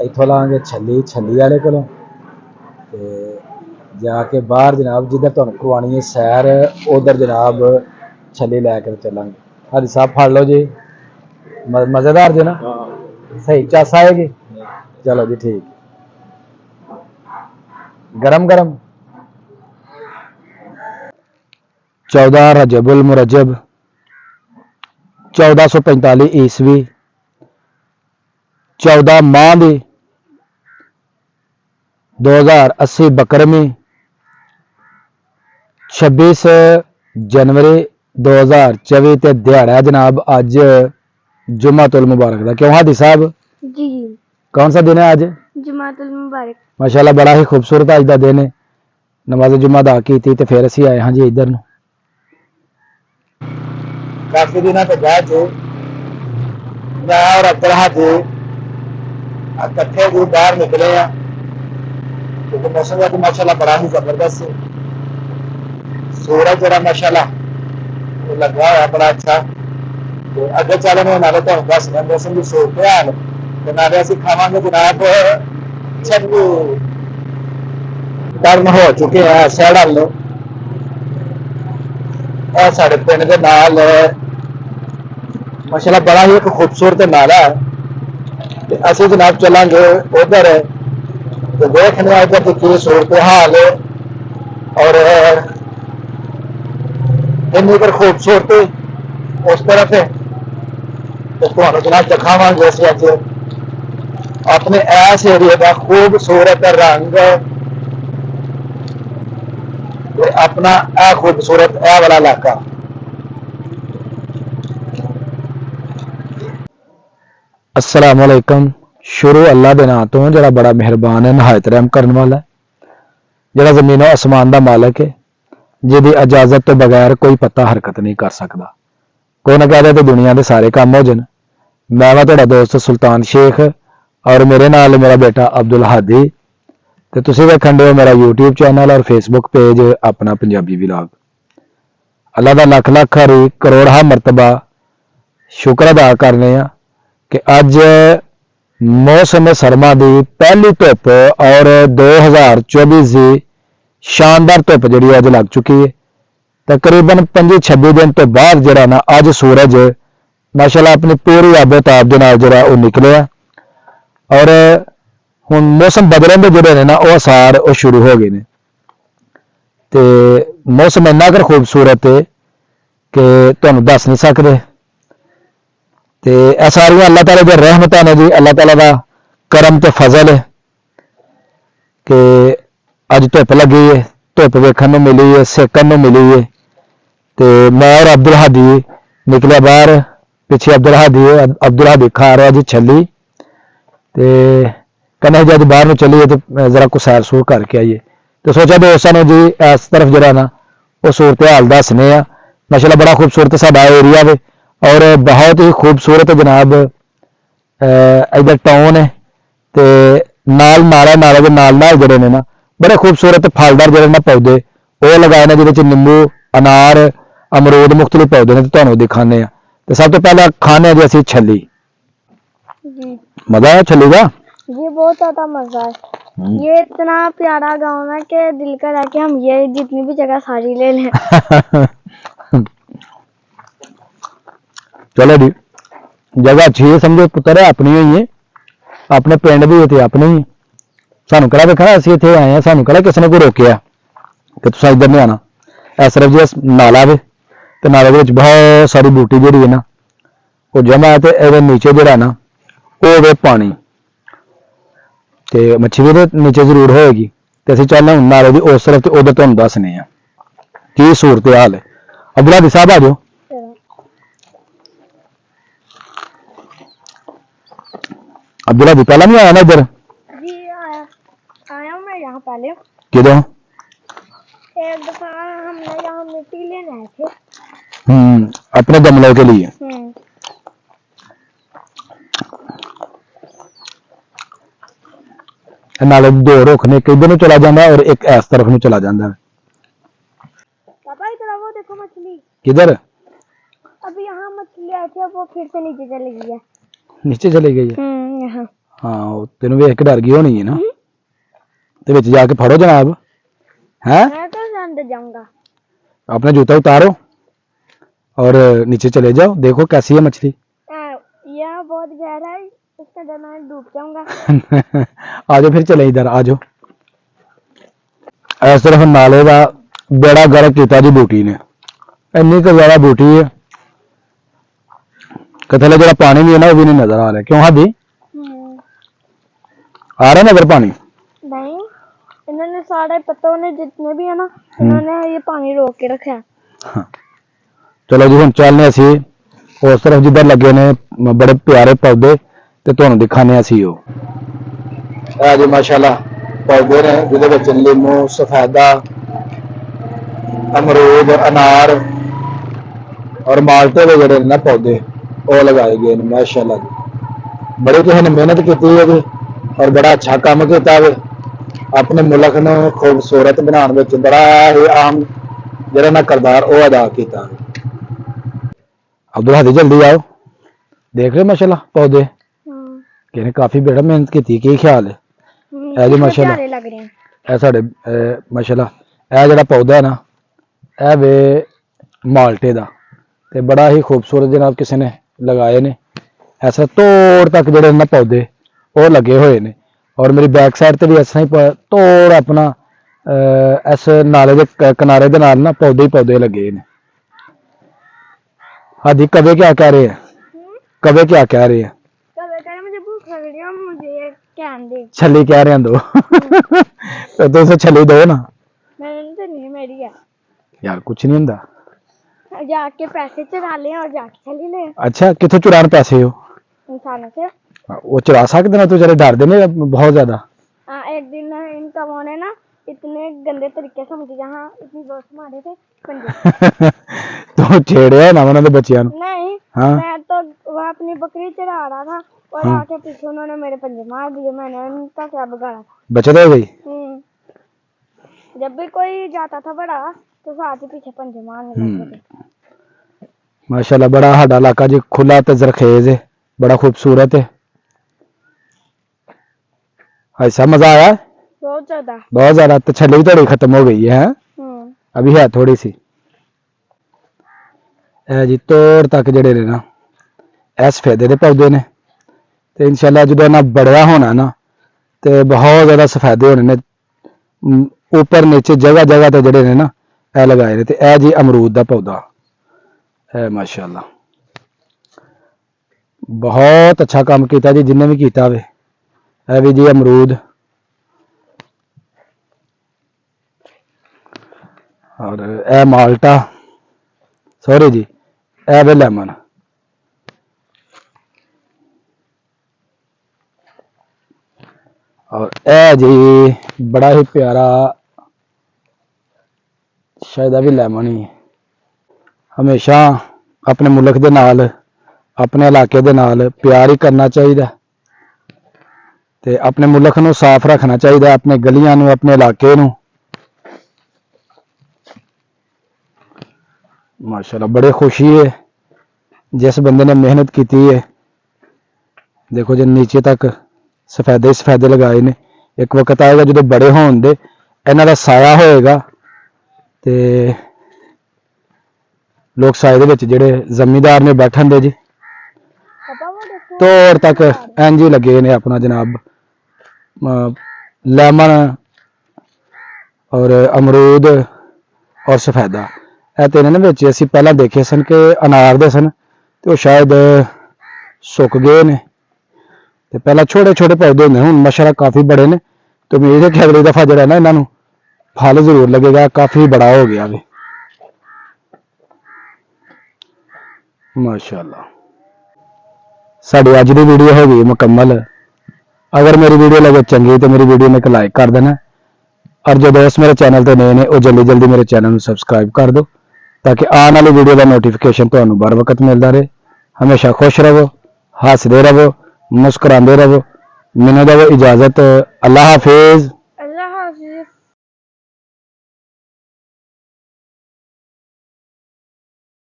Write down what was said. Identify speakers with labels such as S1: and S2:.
S1: इत्थों लांगे छली वाले कोलों ते जाके बाहर जनाब जिधर तुहानूं करवानी है सैर उधर जनाब छली लैके चलांगे। हाजी साहब फड़ लो जी, मजेदार जी ना, सही चस आएगी। चलो जी ठीक, गरम गरम। 14 रजबुल मुरजब 1445 ईस्वी 14 माह दी 2080 बकरमी 26 जनवरी 2024 ते दिहाड़ा जनाब अज जुम्मातुल मुबारक दा। क्यों हादी साहब
S2: जी
S1: कौन सा दिन है आज?
S2: जुम्मातुल मुबारक।
S1: माशाल्लाह बड़ा ही खूबसूरत अज का दिन है। नमाज जुम्मा अदा की थी तो फिर असी आए हाँ जी इधर काफी दिनों के बाद मैं और अब्दुल हादी इकट्ठे भी बाहर निकले हैं क्योंकि मौसम का माशाल्लाह बड़ा ही जबरदस्त है। सूरज जरा माशाल्लाह लगा हुआ बड़ा अच्छा। तो अगे चलने नाले तो दस मौसम की सूरत हाल तो नाले असी खावांगे जनाब छली। टर्न हो चुके हैं सैड़ लो और साढ़े पिंड के नाल माशाल्लाह बड़ा ही एक खूबसूरत नाला है। असं जनाब चलांगे उधर तो देखने उधर की सूरत हाल और इन्नी पर खूबसूरती उस तरफ है तो तुहानूं जनाब दिखावांगे असीं अज अपने ऐस एरिए का खूबसूरत रंग अपना ए खूबसूरत ए वाला इलाका। अस्सलाम वालेकुम। शुरू अल्लाह के नाम तो जरा बड़ा मेहरबान है नहायत रहम करने वाला है जरा जमीन और आसमान का मालिक है जिहदी इजाजत तो बगैर कोई पत्ता हरकत नहीं कर सकता। कोई ना कहते तो दुनिया के सारे काम हो जान। मैं वा तुहाडा दोस्त सुल्तान शेख और मेरे नाल मेरा बेटा अब्दुल हादी ते तुसीं वेखण दे हो मेरा यूट्यूब चैनल और फेसबुक पेज अपना पंजाबी व्लॉग। अल्लाह का लख लख हरी करोड़ा मरतबा शुक्र अदा करने कि अज मौसम सरमा की पहली धुप और 2024 की शानदार धुप जी अज लग चुकी है। तकरीबन 25-26 दिन तो बाद जरा ना अज सूरज माशाल्लाह अपनी पूरी आबोताब के नाल जरा वो निकलिया और हुण मौसम बदलने के जोड़े ने ना वो आसार वो शुरू हो गए हैं। तो मौसम इन्ना कर खूबसूरत है कि तुहानूं दस नहीं सकते। तो यह सारियां अल्लाह ताला दी रहमतां ने जी, अल्लाह ताला का करम ते फजल है कि अज धुप लगी है, धुप वेखण नूं मिली है, सेकण नूं मिली है। तो मैं और अब्दुल हादी निकलिया बाहर, पिछे अब्दुल हादी खा रहा जी छली ते कहने जी अज बाहर नूं चलीए तो जरा कुछ सैर सूर करके आइए। तो सोचा दोस्तों ने जी इस तरफ जरा ना वो सूरत हाल दसने आ। माशाल्लाह बड़ा खूबसूरत साडा एरिया वे और बहुत ही खूबसूरत जनाब इधर टाउन है तो नाल नाले के नाल जड़े ने ना बड़े खूबसूरत फलदार जड़े ना पौधे वो लगाए ने जिहदे नींबू अनार अमरूद मुख्तलिफ पौधे ने तो तुहानूं दिखाने आ। तो सब तो पहले खाने जी असीं छली। मजा आया छली का
S2: ये बहुत ज्यादा मजा है। ये इतना प्यारा गांव है कि दिल कर है कि हम ये जितनी भी जगह सारी ले लें।
S1: चलो जी जगह अच्छी है समझो पुत्र है अपनी हुई है अपने पिंड भी इतने अपने ही सानू कड़ा देखा असं इतने आए हैं सानू कड़ा किसी ने कोई रोकया कि तुम इधर नहीं आना। इस तरफ जी नाला वे तो नाले के बहुत सारी बूटी जी है ना वो जमा है तो ये नीचे जरा ना वो वे पानी तो मच्छी भी नीचे जरूर होएगी तो असं चलना हूँ नाले की उस तरफ तो उधर तुम दसने की सूरत हाल है। अब्दुल हादी साहब आ जाओ। अब्दुल हादी पहला नहीं आया ना इधर?
S2: जी आया मैं यहाँ पहले।
S1: किधर?
S2: एक दफा हमने यहाँ मिट्टी लेने आए थे।
S1: अपने गमलों के लिए। नाले दो रुख ने किधर ਨੂੰ चला जाता है और एक इस तरफ ਨੂੰ चला जाता है।
S2: पापा इधर वो देखो मछली।
S1: किधर?
S2: अभी यहाँ मछली आई थी अब वो फिर से नीचे चली गई है।
S1: नीचे चली गई है
S2: यहाँ।
S1: हाँ तेन वेख के डर गई होनी है ना, ते विच जाके फड़ो जनाब। हैं
S2: मैं तो अंदर जाऊंगा।
S1: अपना जूता उतारो और नीचे चले जाओ, देखो कैसी है मछली।
S2: यह बहुत गहरा है, इसके अंदर मैं डूब जाऊंगा।
S1: आ जाओ फिर चले इधर आ जाओ। इस तरफ नाले का बेड़ा गर्क किया जी बूटी ने, इन्नी क ज्यादा बूटी है कि थले जो पानी भी है ना वो भी नहीं नजर आ रहा। क्यों हादी आ रहा नजर पानी?
S2: नहीं, इन्होंने सारे पत्तों ने जितने भी है ना, इन्होंने ये पानी रोक के रखा है।
S1: हाँ। चलो जी हम चलने असी उस तरफ जिधर लगे ने बड़े प्यारे पौधे, ते तुहानू दिखाने असी वो जी माशाल्लाह पौधे ने जिहदे विच लीमू, सफेदा, अमरूद, अनार और माल्टे के जिहड़े ना पौधे वो लगाए गए हैं माशाल्लाह जी। बड़ी किसी ने मेहनत की है जी और बड़ा अच्छा काम किया है अपने मुल्क ने खूबसूरत बनाने में बड़ा ही आम जरा ना किरदार वो अदा किया। अब्दुल हादी जल्दी आओ, देख रहे माशाल्लाह पौधे किसी काफी बेड़ा मेहनत की, की ख्याल है जी माशाल्लाह।
S2: लग रहे हैं
S1: ਇਹ ਸਾਡੇ ਮਾਸ਼ਾਅੱਲਾ ਇਹ ਜਿਹੜਾ ਪੌਦਾ ਹੈ ਨਾ ਇਹ ਵੇ ਮਾਲਟੇ ਦਾ ਤੇ ਬੜਾ ਹੀ ਖੂਬਸੂਰਤ ਜਨਾਬ ਕਿਸੇ ਨੇ ਲਗਾਏ ਨੇ। ਐਸਾ ਤੋੜ ਤੱਕ ਜਿਹੜੇ ਨਾ ਪੌਦੇ ਉਹ ਲੱਗੇ ਹੋਏ ਨੇ ਔਰ ਮੇਰੀ ਬੈਕ ਸਾਈਡ ਤੇ ਵੀ ਐਸਾ ਹੀ ਤੋੜ ਆਪਣਾ ਇਸ ਨਾਲੇ ਦੇ ਕਿਨਾਰੇ ਦੇ ਨਾਲ ਨਾ ਪੌਦੇ ਹੀ ਪੌਦੇ ਲੱਗੇ ਨੇ। हादी कवे क्या कह रहे हैं? कवे क्या कह रहे हैं?
S2: कवे कह रहे मुझे भूख लग रही है, मुझे कैन दे।
S1: छली कह रहे हैं दो। तो उसे छली दो ना।
S2: मैंने तो नहीं, मेरी है
S1: यार कुछ नहीं होता,
S2: जाके पैसे चुरा ले और जाके छली ले।
S1: अच्छा कितों चुरान पैसे हो?
S2: इंसानों से।
S1: वो चुरा सकते ना, तो जरा डर देने बहुत ज्यादा।
S2: एक दिन इन कमों ने ना इतने गंदे तरीके से मुझे जहाँ इतनी जोर से मारे थे पंजे।
S1: तो छेड़े ना उन्होंने बच्चियों
S2: नहीं।
S1: हाँ?
S2: मैं तो वह अपनी बकरी चरा रहा था और
S1: हाँ?
S2: आके पीछे उन्होंने मेरे पंजे मार दिए, मैंने उनका क्या बिगाड़ा था।
S1: बचत हो गई।
S2: जब भी कोई जाता था बड़ा तो साथ ही पीछे पंजे मारने लगते थे।
S1: माशाल्लाह बड़ा साडा इलाका जी खुला ते जरखेज है, बड़ा खूबसूरत है। ऐसा मजा आया
S2: बहुत ज्यादा।
S1: बहुत ज्यादा। तो छली भी थोड़ी खत्म हो गई है, अभी है थोड़ी सी जी। तोड़ तक जड़े ने ना ए सफेदे के पौधे ने, तो इंशाल्लाह जो ना बड़ा होना ना तो बहुत ज्यादा सफेदे होने ने, ऊपर नीचे जगह जगह ते जड़े ने ना ए लगाए ने। ते ए जी अमरूद का पौधा है माशाल्लाह, बहुत अच्छा काम किया जी जिन्हें भी किया वे। है भी जी अमरूद और ए माल्टा, सॉरी जी ए वे लेमन। और ए जी बड़ा ही प्यारा, शायद भी लेमन ही। हमेशा अपने मुल्क दे नाल अपने इलाके दे नाल प्यार ही करना चाहिए ते अपने मुल्क नूं साफ रखना चाहिए, अपने गलियां नूं, अपने इलाके नूं। माशाल्लाह बड़ी खुशी है जिस बंदे ने मेहनत की है। देखो जी नीचे तक सफेदे सफेदे लगाए ने। एक वक्त आएगा जो बड़े होने दे इन्हां दा साया होएगा ते लोग साए दे विच जिहड़े जमींदार ने बैठन दे जी। तोड़ तक इंज ही लगे ने अपना जनाब लेमन और अमरूद और सफेदा। ਇਹ ਤੇ ਇਹਨਾਂ ਵਿੱਚ ਅਸੀਂ ਪਹਿਲਾਂ ਦੇਖੇ ਸਨ ਕਿ ਅਨਾਰ ਦੇ ਸਨ ਤੇ ਉਹ ਸ਼ਾਇਦ ਸੁੱਕ ਗਏ ਨੇ ਤੇ ਪਹਿਲਾਂ ਛੋਟੇ ਛੋਟੇ ਪੌਦੇ ਹੁੰਦੇ, ਹੁਣ ਮਾਸ਼ਾਅੱਲਾ ਕਾਫੀ ਬੜੇ ਨੇ। ਤੇ ਉਮੀਦ ਹੈ ਕਿ ਅਗਲੀ ਦਫਾ ਜਿਹੜਾ ਨਾ ਇਹਨਾਂ ਨੂੰ ਫਲ ਜ਼ਰੂਰ ਲੱਗੇਗਾ, ਕਾਫੀ ਬੜਾ ਹੋ ਗਿਆ ਵੇ ਮਾਸ਼ਾਅੱਲਾ। ਸਾਡੀ ਅੱਜ ਦੀ ਵੀਡੀਓ ਹੋ ਗਈ ਮੁਕੰਮਲ। अगर मेरी वीडियो लगे चंगी तो मेरी वीडियो में एक लाइक कर देना, और जो दोस्त मेरे चैनल पर नए ने वो जल्दी जल्दी मेरे चैनल में सबसक्राइब कर दो ताकि आने वाली वीडियो का नोटिफिकेशन तो बर वक्त मिलता रहे। हमेशा खुश रहो, हंसते रहो, मुस्कुराते रहो। मैनूं दो इजाजत। अल्लाह हाफिज।